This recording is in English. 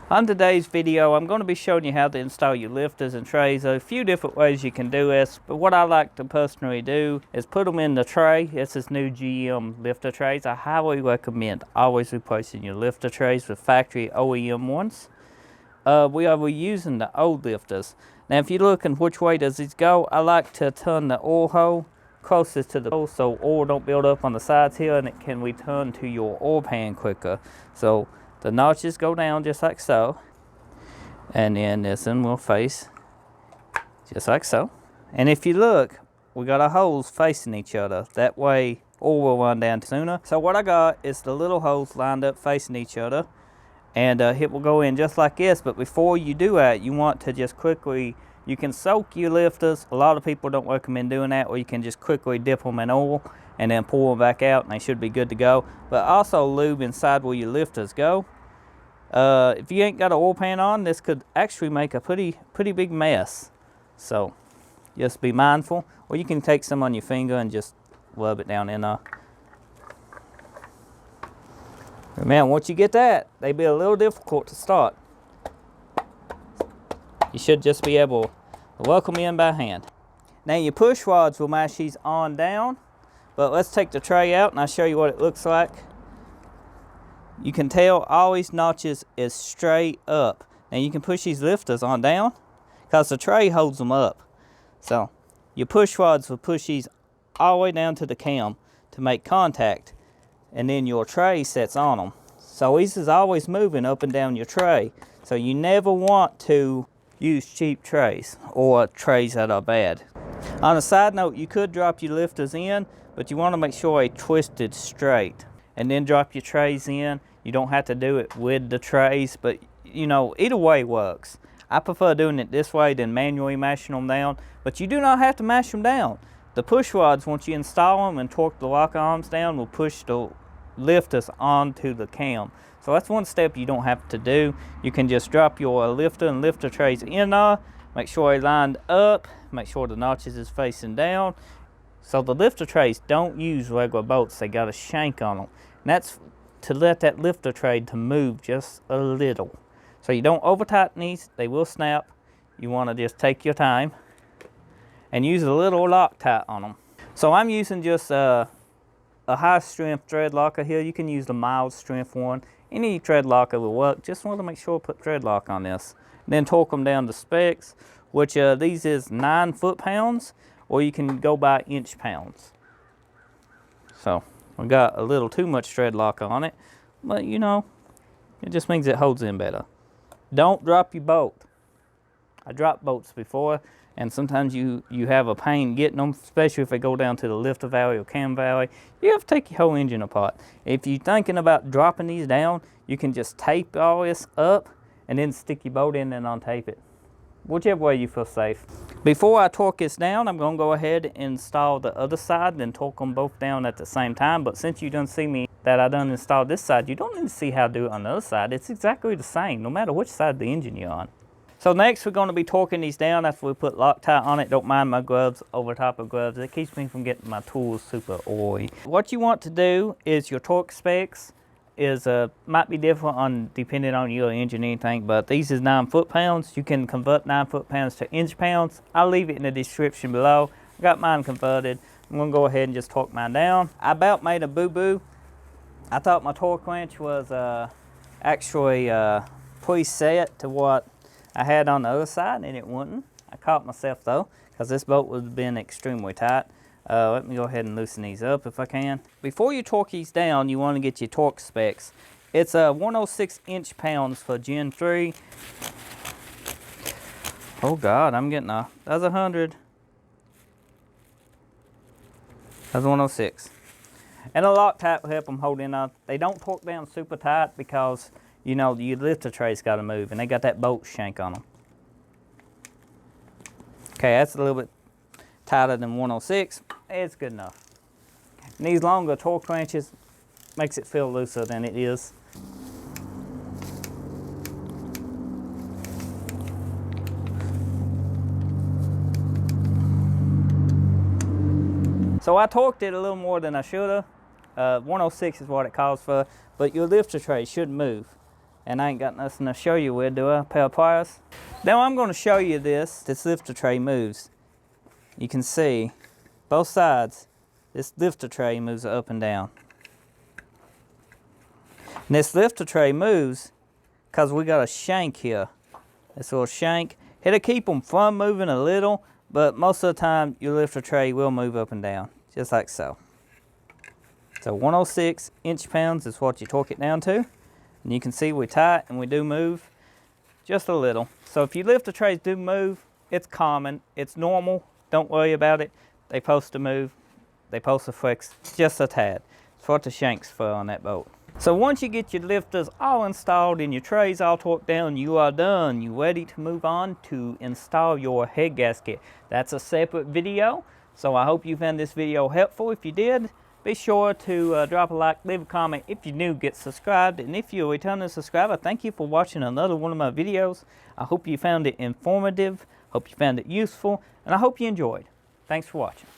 On today's video, I'm going to be showing you how to install your lifters and trays. There are a few different ways you can do this, but what I like to personally do is put them in the tray. This is new GM lifter trays. I highly recommend always replacing your lifter trays with factory OEM ones. We are reusing the old lifters. Now, if you're looking which way does this go, I like to turn the oil hole closest to the hole so oil don't build up on the sides here and it can return to your oil pan quicker. So the notches go down just like so, and then this one will face just like so. And if you look, we got our holes facing each other. That way oil will run down sooner. So what I got is the little holes lined up facing each other, and it will go in just like this. But before you do that, you want to just quickly, you can soak your lifters. A lot of people don't recommend doing that, or you can just quickly dip them in oil and then pull them back out and they should be good to go. But also lube inside where your lifters go. If you ain't got an oil pan on, this could actually make a pretty big mess. So just be mindful. Or you can take some on your finger and just rub it down in there. Man, once you get that, they be a little difficult to start. You should just be able to work them in by hand. Now your push rods will match these on down, but let's take the tray out and I'll show you what it looks like. You can tell all these notches is straight up. Now you can push these lifters on down because the tray holds them up. So your push rods will push these all the way down to the cam to make contact, and then your tray sets on them. So these is always moving up and down your tray. So you never want to use cheap trays or trays that are bad. On a side note, you could drop your lifters in, but you want to make sure they twisted straight. And then drop your trays in. You don't have to do it with the trays, but you know, either way works. I prefer doing it this way than manually mashing them down, but you do not have to mash them down. The push rods, once you install them and torque the lock arms down, will push the lifters onto the cam. So that's one step you don't have to do. You can just drop your lifter and lifter trays in there, make sure they're lined up, make sure the notches is facing down. So the lifter trays don't use regular bolts, they got a shank on them. And that's to let that lifter tray to move just a little. So you don't over tighten these, they will snap. You want to just take your time and use a little Loctite on them. So I'm using just a high strength thread locker here. You can use the mild strength one. Any thread locker will work. Just want to make sure to put thread lock on this. And then torque them down to specs, which these is 9 foot-pounds, or you can go by inch pounds. So we got a little too much thread lock on it, but you know, it just means it holds in better. Don't drop your bolt. I dropped bolts before, and sometimes you have a pain getting them, especially if they go down to the lifter valley or cam valley. You have to take your whole engine apart. If you're thinking about dropping these down, you can just tape all this up and then stick your bolt in and untape it. Whichever way you feel safe. Before I torque this down, I'm going to go ahead and install the other side and then torque them both down at the same time. But since you done see me that I done installed this side, you don't need to see how to do it on the other side. It's exactly the same, no matter which side of the engine you're on. So next we're going to be torquing these down after we put Loctite on it. Don't mind my gloves over top of gloves. It keeps me from getting my tools super oily. What you want to do is your torque specs is might be different on depending on your engine or anything, but these is 9 foot-pounds. You can convert 9 foot-pounds to inch-pounds. I'll leave it in the description below. I got mine converted. I'm gonna go ahead and just torque mine down. I about made a boo-boo. I thought my torque wrench was actually preset to what I had on the other side, and it wasn't. I caught myself though, because this bolt would have been extremely tight. Let me go ahead and loosen these up if I can. Before you torque these down, you want to get your torque specs. It's 106 inch-pounds for Gen 3. Oh God, I'm getting that's 100. That's 106. And a Loctite will help them hold in. They don't torque down super tight because, you know, your lifter tray's got to move, and they got that bolt shank on them. Okay, that's a little bit tighter than 106. It's good enough. And these longer torque wrenches makes it feel looser than it is. So I torqued it a little more than I should have. 106 is what it calls for, but your lifter tray should move. And I ain't got nothing to show you with, do I? A pair of pliers. Now I'm going to show you this. This lifter tray moves. You can see both sides. This lifter tray moves up and down. And this lifter tray moves because we got a shank here. This little shank. It'll keep them from moving a little, but most of the time your lifter tray will move up and down, just like so. So 106 inch-pounds is what you torque it down to. And you can see we tight and we do move just a little. So if your lifter trays do move, it's common, it's normal, don't worry about it. They supposed to move, they supposed to flex just a tad. It's what the shank's for on that boat. So once you get your lifters all installed and your trays all torqued down, you are done. You're ready to move on to install your head gasket. That's a separate video, so I hope you found this video helpful. If you did, be sure to drop a like, leave a comment. If you're new, get subscribed. And if you're a returning subscriber, thank you for watching another one of my videos. I hope you found it informative, hope you found it useful, and I hope you enjoyed. Thanks for watching.